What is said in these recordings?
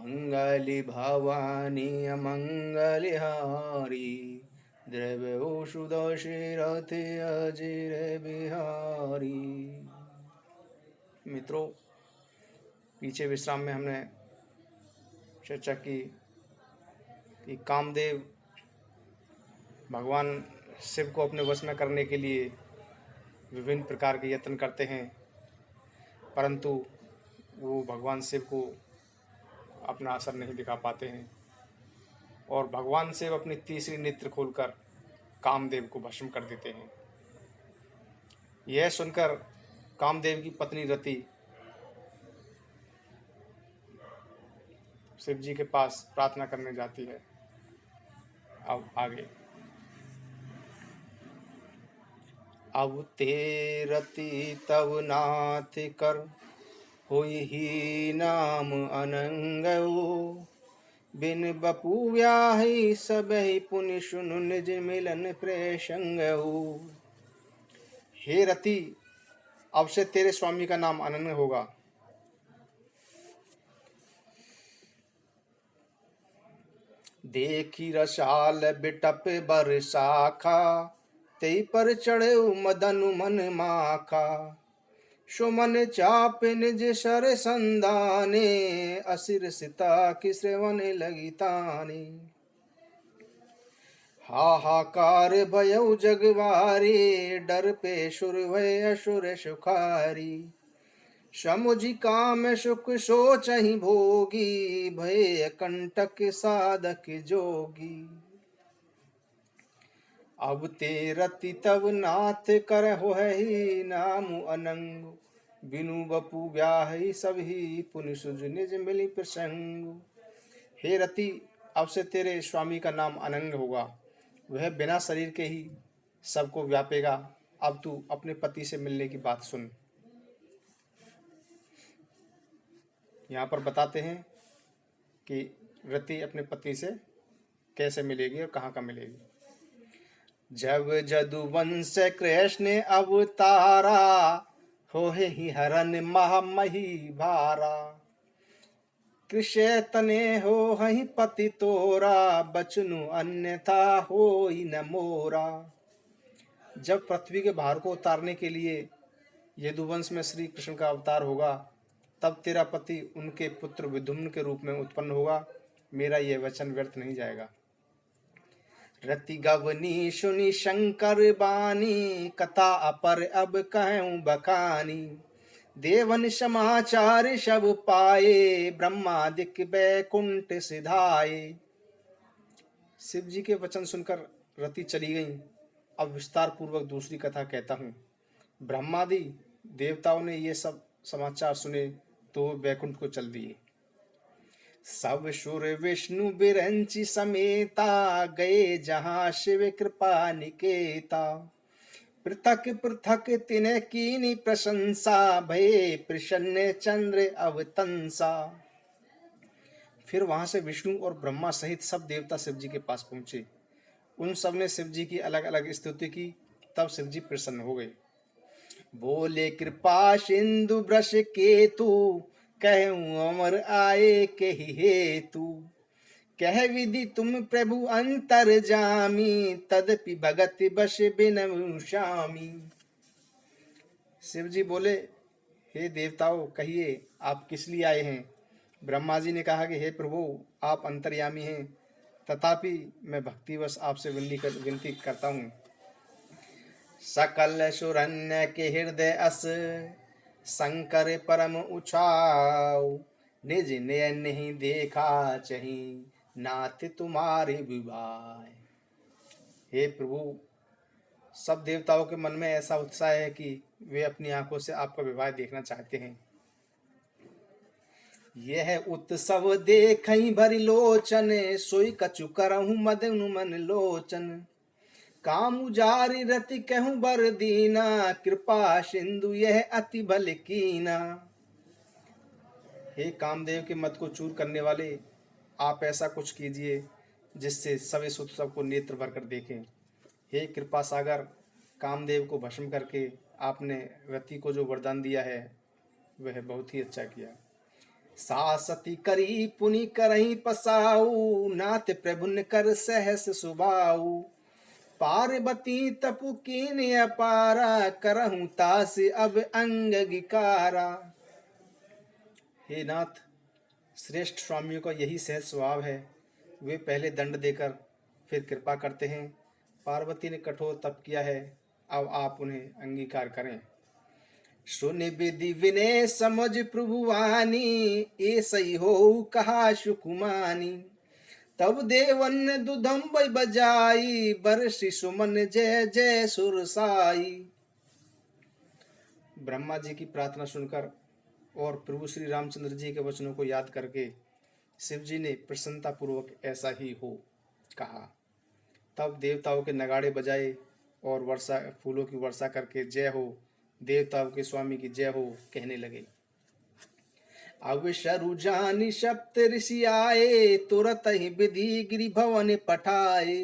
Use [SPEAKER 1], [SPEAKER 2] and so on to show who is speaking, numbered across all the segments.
[SPEAKER 1] मंगली भवानी अमंगल हारी, द्रव्य ओषुदोषी रथे अजिर बिहारी। मित्रों, पीछे विश्राम में हमने चर्चा की कि कामदेव भगवान शिव को अपने वश में करने के लिए विभिन्न प्रकार के यत्न करते हैं, परंतु वो भगवान शिव को अपना असर नहीं दिखा पाते हैं और भगवान शिव अपनी तीसरी नेत्र खोलकर कामदेव को भस्म कर देते हैं। यह सुनकर कामदेव की पत्नी रति शिव जी के पास प्रार्थना करने जाती है। अब आगे, अब ते रति तव नाथ कर होई ही नाम अनंगऊ, बिन बपू व्याहि सबहि पुनि सुनु निज मिलन प्रेसंगऊ। हे रति, अब से तेरे स्वामी का नाम अनंग होगा। देखी रसाल बिटप बर शाखा, तेई पर चढ़े मदनु मन माखा। सुमन चाप निज सर संदाने, असिर सिता की श्रवण लगी ताने। हाहाकार भयउ जगवारी, डर पे सुर भय असुर सुखारी। समुझि काम सुख सोचहि भोगी, भय कंटक साधक जोगी। अब ते रति तब नाथ कर होहि नाम अनंग, बिनु बपू व्याहि सबहि पुनि सुज निज मिलि प्रसंग। हे रति, अब से तेरे स्वामी का नाम अनंग होगा, वह बिना शरीर के ही सबको व्यापेगा। अब तू अपने पति से मिलने की बात सुन। यहाँ पर बताते हैं कि रति अपने पति से कैसे मिलेगी और कहाँ का मिलेगी। जब जदुवंश कृष्ण अवतारा, होहे ही हरन महामही भारा। कृष्ण तने हो हहि पति तोरा, बचनु अन्यथा होई न मोरा। जब पृथ्वी के भार को उतारने के लिए यदुवंश में श्री कृष्ण का अवतार होगा, तब तेरा पति उनके पुत्र विदुम्न के रूप में उत्पन्न होगा। मेरा यह वचन व्यर्थ नहीं जाएगा। रति गवनी सुनि शंकर बानी, कथा अपर अब कहूँ बखानी। देवन समाचार सब पाए, ब्रह्मादिक बैकुंठ सिधाए। शिव जी के वचन सुनकर रति चली गई। अब विस्तार पूर्वक दूसरी कथा कहता हूँ। ब्रह्मादि देवताओं ने ये सब समाचार सुने तो बैकुंठ को चल दिए। सब सुर विष्णु बिरंची समेता, गए जहाँ शिव कृपा निकेता। पृथक पृथक तिन्ह कीनी प्रशंसा, भये प्रसन्न चंद्र अवतंसा। फिर वहां से विष्णु और ब्रह्मा सहित सब देवता शिव जी के पास पहुंचे। उन सब ने शिव जी की अलग अलग स्तुति की। तब शिव जी प्रसन्न हो गए। बोले कृपा सिंधु ब्रश केतु, कहूँ अमर आए के हेतु। कह विधि तुम प्रभु अंतर जामी, तदपि भगत बश बिनु श्यामी। शिव जी बोले, हे देवताओं, कहिए आप किस लिए आए हैं। ब्रह्मा जी ने कहा कि हे प्रभु, आप अंतर्यामी हैं, तथापि मैं भक्तिवश आपसे विनती करता हूँ। सकल सुरन्य के हृदय अस, शंकर परम उछाऊ। निज नयन नहीं देखा चही, नाथ तुम्हारे विवाह। हे प्रभु, सब देवताओं के मन में ऐसा उत्साह है कि वे अपनी आंखों से आपका विवाह देखना चाहते हैं। यह उत्सव देखई भरि लोचन, सोई कछु करहु मदनु मन लोचन। काम उजारि रति कहूँ बर दीना, कृपा सिंधु यह अति बल कीना। हे कामदेव के मत को चूर करने वाले, आप ऐसा कुछ कीजिए जिससे सब इस उत्सव को नेत्र भर कर देखें। हे कृपा सागर, कामदेव को भस्म करके आपने रति को जो वरदान दिया है वह बहुत ही अच्छा किया। सासती करी पुनि करही पसाऊ, नाथ प्रभुन कर सहस सुबाऊ। पार्वती तपु कीन अपारा, करहूं तास अब अंग गिकारा। हे नाथ, श्रेष्ठ स्वामियों का यही सहज स्वभाव है। वे पहले दंड देकर फिर कृपा करते हैं। पार्वती ने कठोर तप किया है, अब आप उन्हें अंगीकार करें। सुन विधि विनय समझ प्रभुवानी, ए सही हो कहा सुकुमानी। तब देवन दुदम्ब बजाई, बरसी सुमन जय जय सुरसाई। ब्रह्मा जी की प्रार्थना सुनकर और प्रभु श्री रामचंद्र जी के वचनों को याद करके शिव जी ने प्रसन्नता पूर्वक ऐसा ही हो कहा। तब देवताओं के नगाड़े बजाए और वर्षा फूलों की वर्षा करके जय हो, देवताओं के स्वामी की जय हो कहने लगे। अब शरु जानी सप्त ऋषि आए, तुरत ही विधि गिरि भवन पठाए।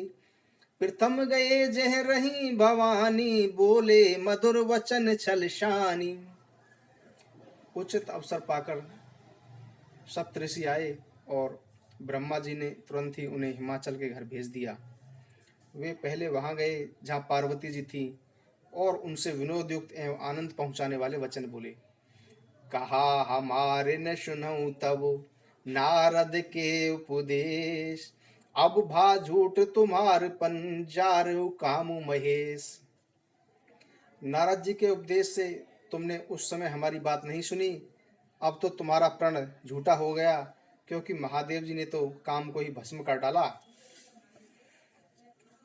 [SPEAKER 1] प्रथम गए जह रही भवानी, बोले मधुर वचन छल शानी। उचित अवसर पाकर सप्तऋषि आए और ब्रह्मा जी ने तुरंत ही उन्हें हिमाचल के घर भेज दिया। वे पहले वहां गए जहां पार्वती जी थी और उनसे विनोद युक्त एवं आनंद पहुंचाने वाले वचन बोले। कहा हमारे न सुनऊं तब नारद के उपदेश, अब भा झूठ तुम्हार पंजारु कामु महेश। नारद जी के उपदेश से तुमने उस समय हमारी बात नहीं सुनी, अब तो तुम्हारा प्रण झूठा हो गया, क्योंकि महादेव जी ने तो काम को ही भस्म कर डाला।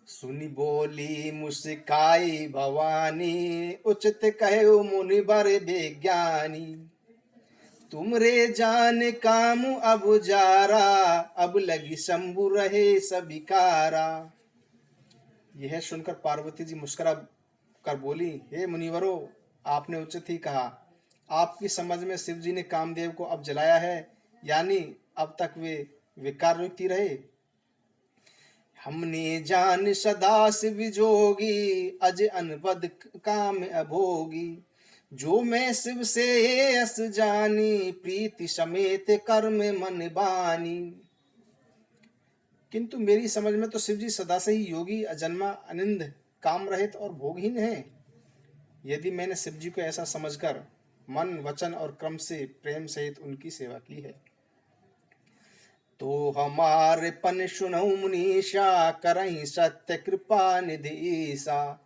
[SPEAKER 1] सुनी बोली मुस्काई भवानी, उचित कहे मुनि बर विज्ञानी। तुमरे जान काम अब जारा, अब लगी शंभु रहे सबिकारा। यह सुनकर पार्वती जी मुस्कुरा कर बोली, हे मुनिवरों, आपने उचित ही कहा। आपकी समझ में शिव जी ने कामदेव को अब जलाया है, यानी अब तक वे विकार युक्ति रहे। हमने जान सदा शिव जोगी, अज अनवद काम अभोगी। जो मैं शिव से यस जानी, प्रीति समेत कर्म मन बानी। किंतु मेरी समझ में तो शिव जी सदा से ही योगी, अजन्मा, अनिंद, काम रहित और भोगहीन है। यदि मैंने शिव जी को ऐसा समझकर मन, वचन और क्रम से प्रेम सहित उनकी सेवा की है, तो हमारे पन सुनऊ मुनीषा, करही सत्य कृपा निधि ईसा।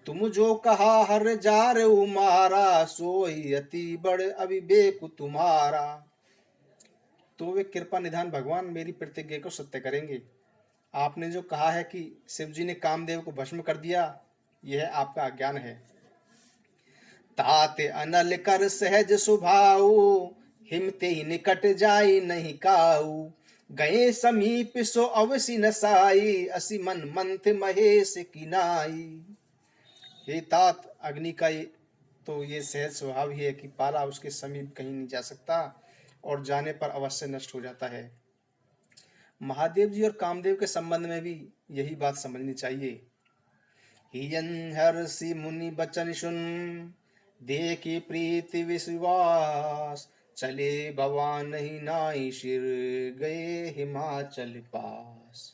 [SPEAKER 1] तुम जो कहा हर जार उमारा, सोई अति बड़ अविवेक तुम्हारा। तो वे कृपा निधान भगवान मेरी प्रतिज्ञा को सत्य करेंगे। आपने जो कहा है कि शिव जी ने कामदेव को भस्म कर दिया, यह आपका अज्ञान है। ताते अनल कर सहज सुभाऊ, हिमते ही निकट जाई नहीं काऊ। गए समीप सो अवसि नसाई, असी मन मंथ महेश की नाई। हे तात, अग्नि का तो ये सहज स्वभाव ही है कि पाला उसके समीप कहीं नहीं जा सकता और जाने पर अवश्य नष्ट हो जाता है। महादेव जी और कामदेव के संबंध में भी यही बात समझनी चाहिए। हियन हर्षि मुनि बचन सुन, देखी प्रीति विश्वास। चले भवान नहीं नाई सिर, गए हिमाचल पास।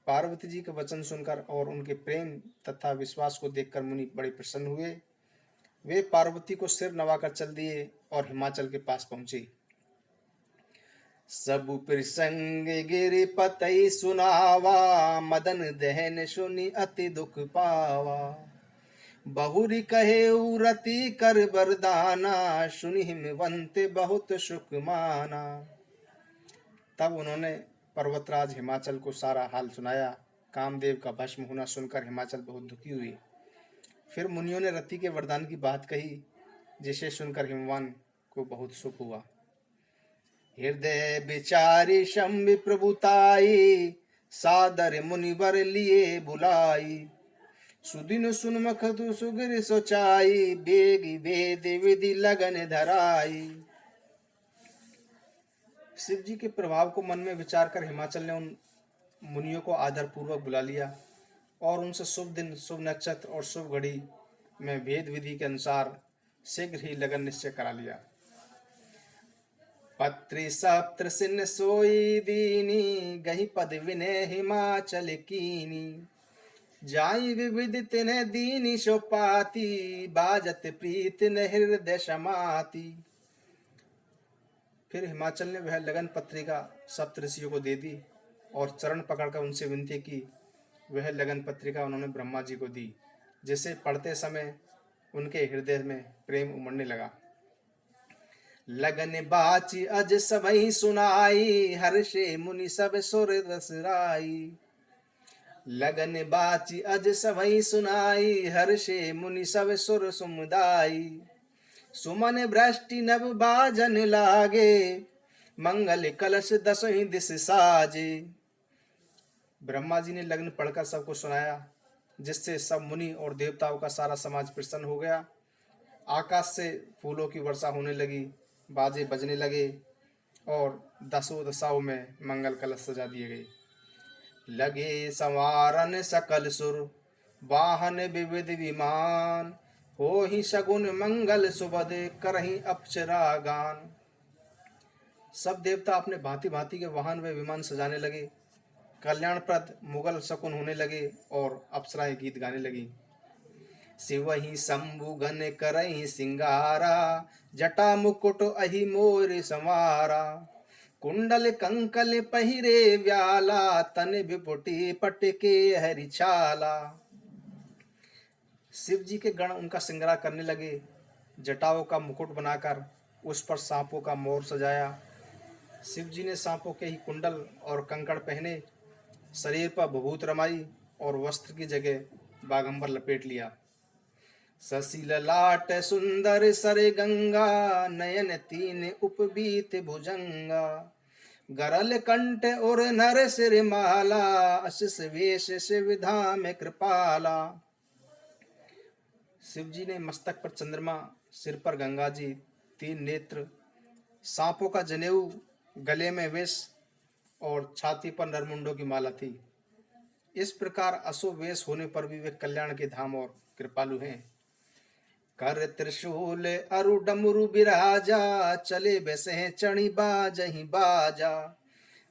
[SPEAKER 1] पार्वती जी के वचन सुनकर और उनके प्रेम तथा विश्वास को देखकर मुनि बड़े प्रसन्न हुए। वे पार्वती को सिर नवाकर चल दिए और हिमाचल के पास पहुंचे। सब प्रसंग गिरिपति सुनावा, मदन दहन सुनि अति दुख पावा। बहुरी कहे रति कर बरदाना, सुनि हिमवंत बहुत सुख माना। तब उन्होंने पर्वतराज हिमाचल को सारा हाल सुनाया। कामदेव का भस्म होना सुनकर हिमाचल बहुत दुखी हुई। फिर मुनियों ने रति के वरदान की बात कही, जिसे सुनकर हिमवान को बहुत सुख हुआ। हृदय विचारी शंभि प्रभुताई, सादर मुनिवर लिए बुलाई। सुदिन सुनमख सुगिर सोचाई, बेगी वेद विधि लगन धराई। शिव जी के प्रभाव को मन में विचार कर हिमाचल ने उन मुनियों को आदर पूर्वक बुला लिया और उनसे शुभ दिन, शुभ नक्षत्र और शुभ घड़ी में भेद विधि के अनुसार शीघ्र ही लगन निश्चय करा लिया। पत्री सप्त सिन सोई दीनी, गही पद विनय हिमाचल कीनी। जाई विविध तिन्ह दीनी शो पाती, बाजत प्रीत न हृदय समाती। फिर हिमाचल ने वह लगन पत्रिका सप्तऋषियों को दे दी और चरण पकड़कर उनसे विनती की। वह लगन पत्रिका उन्होंने ब्रह्मा जी को दी, जिसे पढ़ते समय उनके हृदय में प्रेम उमड़ने लगा। लगन बाची अज सबहि सुनाई, हर्षे मुनि सब सुर रस राई। लगन बाची अज सबहि सुनाई, हर्षे मुनि सब सुर समुदाई। सुमन वृष्टि नभ बाजन लागे, मंगल कलश दसहि दिस साजे। ब्रह्मा जी ने लग्न पढ़कर सबको सुनाया, जिससे सब मुनि और देवताओं का सारा समाज प्रसन्न हो गया। आकाश से फूलों की वर्षा होने लगी, बाजे बजने लगे और दसों दशाओं में मंगल कलश सजा दिए गए। लगे संवारन सकल सुर, वाहन विविध विमान। हो ही सगुन मंगल सुबद, करहि अप्सरा गान। सब देवता अपने भांति भांति के वाहन व विमान सजाने लगे, कल्याणप्रद मुगल शकुन होने लगे और अप्सराएं गीत गाने लगी। शिवहि शंभु घन करहि सिंगारा, जटा मुकुट अहि मोर संवारा। कुंडल कंकल पहिरे व्याला, तन विपुटी पटके हरि छाला। शिव जी के गण उनका श्रृंगार करने लगे। जटाओं का मुकुट बनाकर उस पर सांपों का मोर सजाया। शिव जी ने सांपों के ही कुंडल और कंकड़ पहने, शरीर पर भभूत रमाई और वस्त्र की जगह बागंबर लपेट लिया। शशि ललाट सुंदर सर गंगा, नयन तीन उपबीत भुजंगा। गरल कंठ और नर सिर माला, अशिष वेश शिव धाम कृपाला। शिव जी ने मस्तक पर चंद्रमा, सिर पर गंगा जी, तीन नेत्र, सांपों का जनेऊ, गले में विष और छाती पर नरमुंडों की माला थी। इस प्रकार असो वेश होने पर भी वे कल्याण के धाम और कृपालु हैं। कर त्रिशूल अरु डमरु बिराजा, चले बसे चढ़ी बाजहि बाजा।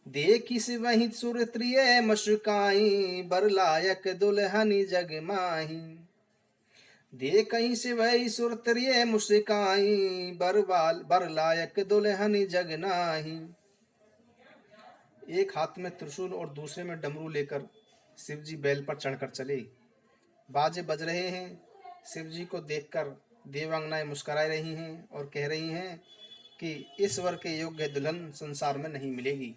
[SPEAKER 1] देखी से वही सुर त्रिय मशुकाई, बर लायक दुल्हनी जग माही। देखी से वही सुर त्रिय मुस्काई, बर लायक दुल्हनी जग नाही। एक हाथ में त्रिशूल और दूसरे में डमरू लेकर शिव जी बैल पर चढ़कर चले। बाजे बज रहे हैं। शिव जी को देखकर देवांगनाएं मुस्कुरा रही हैं और कह रही हैं कि इस वर के योग्य दुल्हन संसार में नहीं मिलेगी।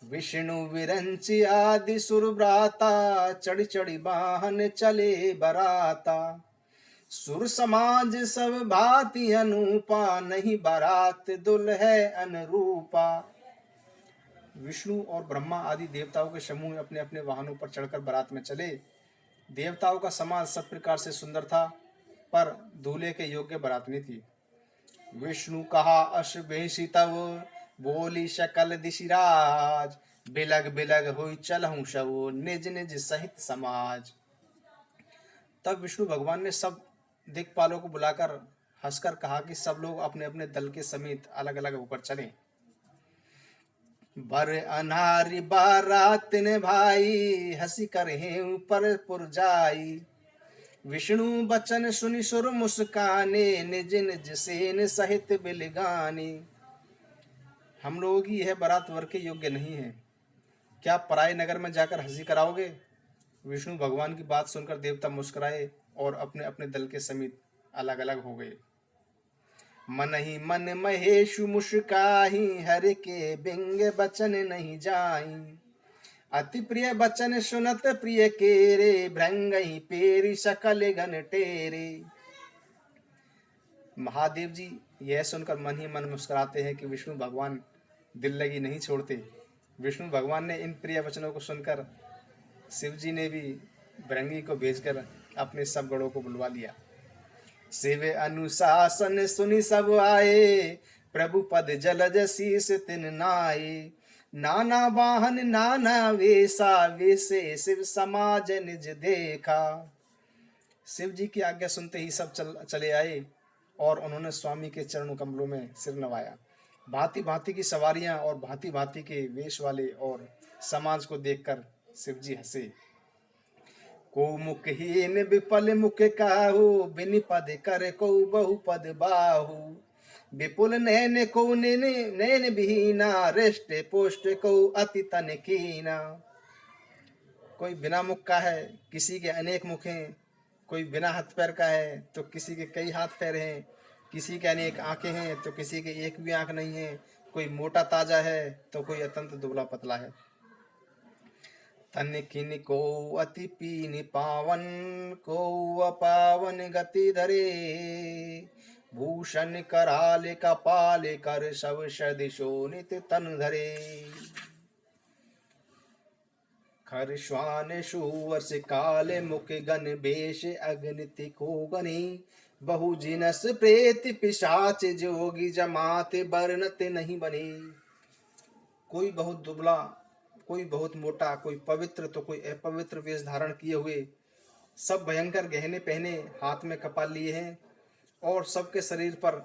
[SPEAKER 1] विष्णु विरंची आदि सुरभ्राता, चढ़ी चढ़ी वाहन चले बराता। सुर समाज सब भांति अनूपा, नहीं बारात दुल्हे अनुरूपा। विष्णु और ब्रह्मा आदि देवताओं के समूह अपने अपने वाहनों पर चढ़कर बारात में चले। देवताओं का समाज सब प्रकार से सुंदर था, पर दूल्हे के योग्य बारात नहीं थी। विष्णु कहा अश बेसी तब, बोली शकल दिशिराज। बिलग बिलग हुई चलहूं शवो, निज निज सहित समाज। तब विष्णु भगवान ने सब दिक्पालों को बुलाकर हंसकर कहा कि सब लोग अपने अपने दल के समेत अलग अलग होकर चलें। बर अनारी बारात ने भाई, हंसी कर पर पुर जाई। विष्णु बचन सुनि सुर मुस्काने, निज निज सेन सहित बिलगाने। हम लोगों की यह बारात वर के योग्य नहीं है, क्या पराये नगर में जाकर हंसी कराओगे? विष्णु भगवान की बात सुनकर देवता मुस्कुराए और अपने अपने दल के समेत अलग अलग हो गए। मन ही मन महेशु मुस्काही, हर के बिंग बचन नहीं जाई। अति प्रिय बचन सुनत प्रिय केरे, भृंगहि पेरी सकल गन टेरे। महादेव जी यह सुनकर मन ही मन मुस्कुराते हैं कि विष्णु भगवान दिल लगी नहीं छोड़ते। विष्णु भगवान ने इन प्रिय वचनों को सुनकर शिव जी ने भी भृंगी को भेजकर अपने सब गणों को बुलवा लिया। शिव अनुशासन सुनि सब आए, प्रभु पद जलज शीस तिन नाये। नाना वाहन नाना वेशा, वेशे शिव समाज निज देखा। शिव जी की आज्ञा सुनते ही सब चले आए और उन्होंने स्वामी के चरणों कमलों में सिर नवाया भांति भांति की सवारियां और भांति भांति के वेश वाले और समाज को देखकर शिव जी हंसे। को मुखहीन विपल मुख काहू, बिन पद कर को बहुपद बाहू। विपुल नैन को नैन विहीना, हृष्ट पुष्ट को अति तन कीना। कोई बिना मुख का है, किसी के अनेक मुख हैं। कोई बिना हाथ पैर का है तो किसी के कई हाथ पैर हैं। किसी के अनेक आंखें हैं तो किसी के एक भी आंख नहीं है। कोई मोटा ताजा है तो कोई अत्यंत दुबला पतला है। तन किन को अति पीन पावन, को अपावन गति धरे। भूषण कराल कपाल कर, सब सदिशो नित तन धरे। खरश्वान सुवर्ष काल मुख गण बेश, अगनिति को गनी। बहु जिनस प्रेत पिशाच, जोगी जमात बरनत नहीं बनी। कोई बहुत दुबला, कोई बहुत मोटा, कोई पवित्र तो कोई अपवित्र वेश धारण किए हुए, सब भयंकर गहने पहने, हाथ में कपाल लिए हैं और सबके शरीर पर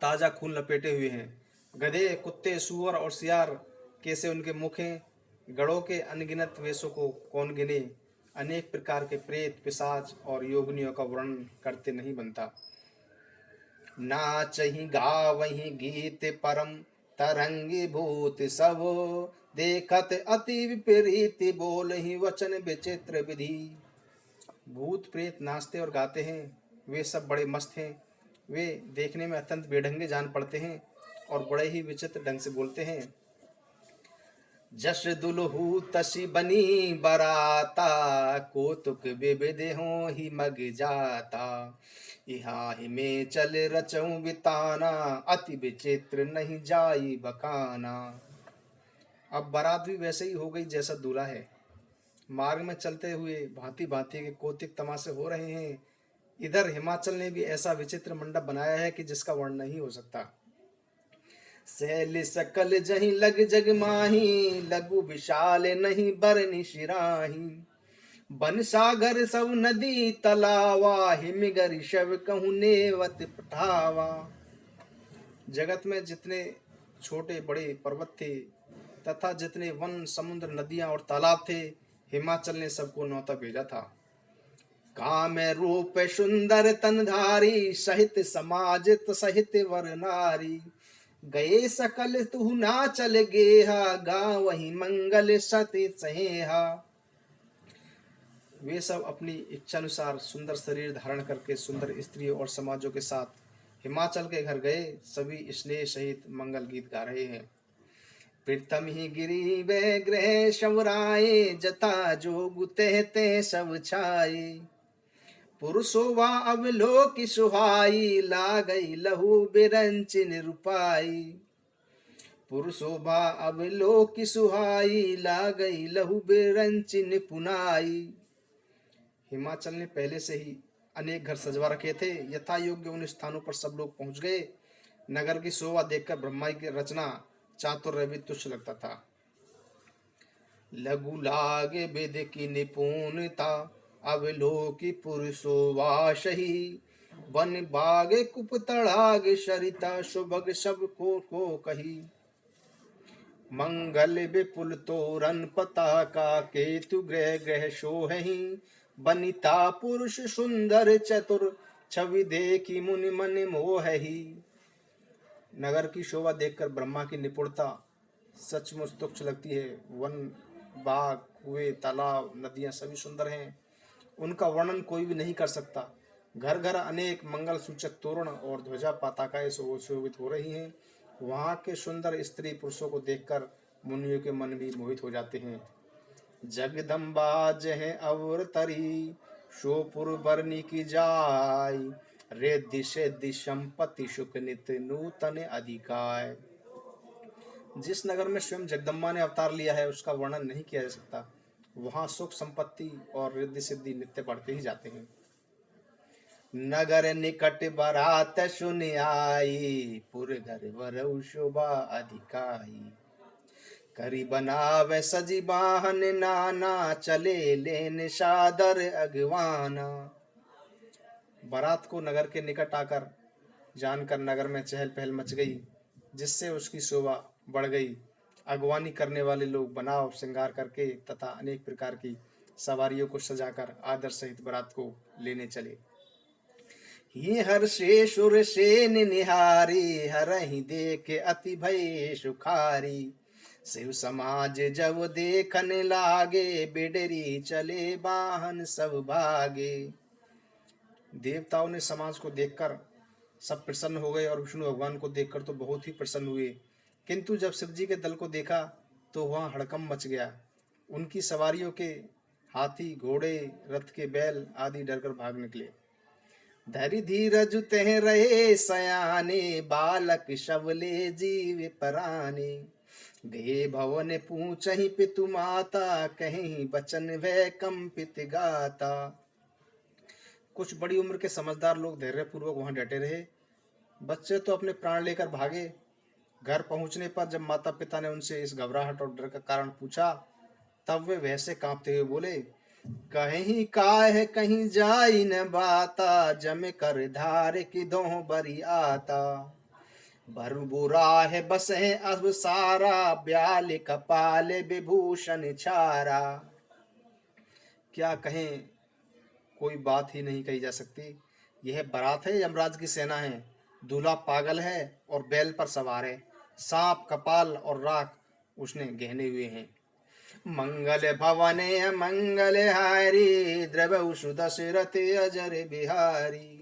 [SPEAKER 1] ताजा खून लपेटे हुए हैं। गधे, कुत्ते, सूअर और सियार कैसे उनके मुख हैं। गड़ों के अनगिनत वेशों को कौन गिने। अनेक प्रकार के प्रेत, पिशाच और योगिनियों का वर्णन करते नहीं बनता। नाचहि गावहि गीत परम, तरंगी भूत सब। देखत अति विपरीत, बोलहि वचन विचित्र विधि। भूत प्रेत नाचते और गाते हैं, वे सब बड़े मस्त हैं। वे देखने में अत्यंत बेढंगे जान पड़ते हैं और बड़े ही विचित्र ढंग से बोलते हैं। जस दुलहु तसी बनी बराता, कौतुक विविध हो ही मग जाता। यहाँ ही में चल रचऊं बिताना, अति विचित्र नहीं जाई बकाना। अब बारात भी वैसे ही हो गई जैसा दूल्हा है। मार्ग में चलते हुए भांति भांति के कौतिक तमाशे हो रहे हैं। इधर हिमाचल ने भी ऐसा विचित्र मंडप बनाया है कि जिसका वर्णन नहीं हो सकता। सैल सकल जही लग जग माही, लघु विशाल नहीं बरनि शिराही। बन सागर सब नदी तलावा, हिमगर शव कहूँ नेवत पठावा। जगत में जितने छोटे बड़े पर्वत थे तथा जितने वन, समुद्र, नदियां और तालाब थे, हिमाचल ने सबको न्योता भेजा था। काम रूप सुंदर तनधारी, सहित समाज सहित वर नारी। गए सकल तू ना चल गेहा, गाँव वही मंगल सती सहेहा। वे सब अपनी इच्छानुसार सुंदर शरीर धारण करके सुंदर स्त्रियों और समाजों के साथ हिमाचल के घर गए। सभी स्नेह सहित मंगल गीत गा रहे हैं। प्रीतम ही गिरी वे ग्रह शवराए, जता जोग ते सब छाए। पुरुषोवा अवलोक सुहाई, ला गई लहू बिरंचिन रूपाई। पुरुषोभा अवलोक सुहाई, ला गई लहू बिरंचिन पुनाई। हिमाचल ने पहले से ही अनेक घर सजवा रखे थे। यथा योग्य उन स्थानों पर सब लोग पहुंच गए। नगर की शोभा देखकर ब्रह्मा की रचना चातुर्य भी तुच्छ लगता था। लघु लागे वेद की निपुणता, अवलोकी पुरुषोवा सही। वन बाग कुप तड़ाग सरिता, सुभग सब को कही। मंगल विपुल तोरन पताका, केतु ग्रह ग्रह सोहहि। बनिता पुरुष सुंदर चतुर, छवि देखी मुनि मन मोहहि। नगर की शोभा देखकर ब्रह्मा की निपुणता सचमुच तुच्छ लगती है। वन, बाग, कुएं, तालाब, नदियां सभी सुंदर हैं, उनका वर्णन कोई भी नहीं कर सकता। घर घर अनेक मंगल सूचक तोरण और ध्वजा पताकाएं सुशोभित हो रही हैं। वहां के सुंदर स्त्री पुरुषों को देखकर मुनियों के मन भी मोहित हो जाते हैं। जगदम्बा जह अवतरी, शोपुर बरनी की जाय। रिद्धि सिद्धि संपत्ति सुख नित, नूतन अधिकाय। जिस नगर में स्वयं जगदम्बा ने अवतार लिया है उसका वर्णन नहीं किया जा सकता। वहां सुख, संपत्ति और रिद्धि सिद्धि नित्य बढ़ते ही जाते हैं। नगर निकट बरात सुन आई, पुर घर वरऊ शोभा अधिकाई। करी बनावे सजी बाहन नाना, चले लेन सादर अगवाना। बारात को नगर के निकट आकर जानकर नगर में चहल पहल मच गई, जिससे उसकी शोभा बढ़ गई। अगवानी करने वाले लोग बनाव श्रृंगार करके तथा अनेक प्रकार की सवारियों को सजाकर आदर सहित बारात को लेने चले। ही हर्षे सुर सेन निहारी, हरहि देखे अति भय सुखारी। शिव समाज जब देखन लागे, बिडरी चले वाहन सब भागे। देवताओं ने समाज को देखकर सब प्रसन्न हो गए और विष्णु भगवान को देखकर तो बहुत ही प्रसन्न हुए, किंतु जब शिव जी के दल को देखा तो वहां हड़कंप मच गया। उनकी सवारियों के हाथी, घोड़े, रथ के बैल आदि डरकर भाग निकले। धरि धीरज तह रहे सयाने, बालक शबले जीव पराने। गए भवन पूछहि पितु माता, कहीं बचन भय कंपित गाता। कुछ बड़ी उम्र के समझदार लोग धैर्य पूर्वक वहां डटे रहे। बच्चे तो अपने प्राण लेकर भागे। घर पहुंचने पर जब माता पिता ने उनसे इस घबराहट और डर का कारण पूछा, तब वे वैसे कांपते हुए बोले, कहीं काहे कहीं जाई न बाता, जम कर धार की दोह बरी आता। भरु बुरा है बस है अब सारा, ब्याल कपाल विभूषण छारा। क्या कहें, कोई बात ही नहीं कही जा सकती। यह बारात है, यमराज की सेना है। दूल्हा पागल है और बैल पर सवार है। सांप, कपाल और राख उसने गहने हुए हैं। मंगल भवने मंगल हारी, द्रवसु दशरथ अजर बिहारी।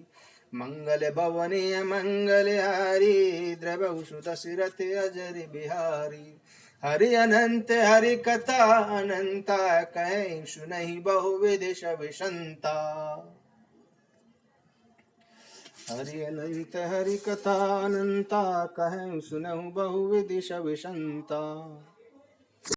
[SPEAKER 1] मंगल भवने मंगल हारी, द्रवसु दशरथ अजर बिहारी। हरि अनंत हरि कथा अनंता, कहीं सुनहि बहुविध विषंता। हरि अनंत हरि कथा अनंता, कहीं सुनहु बहुविध विषंता।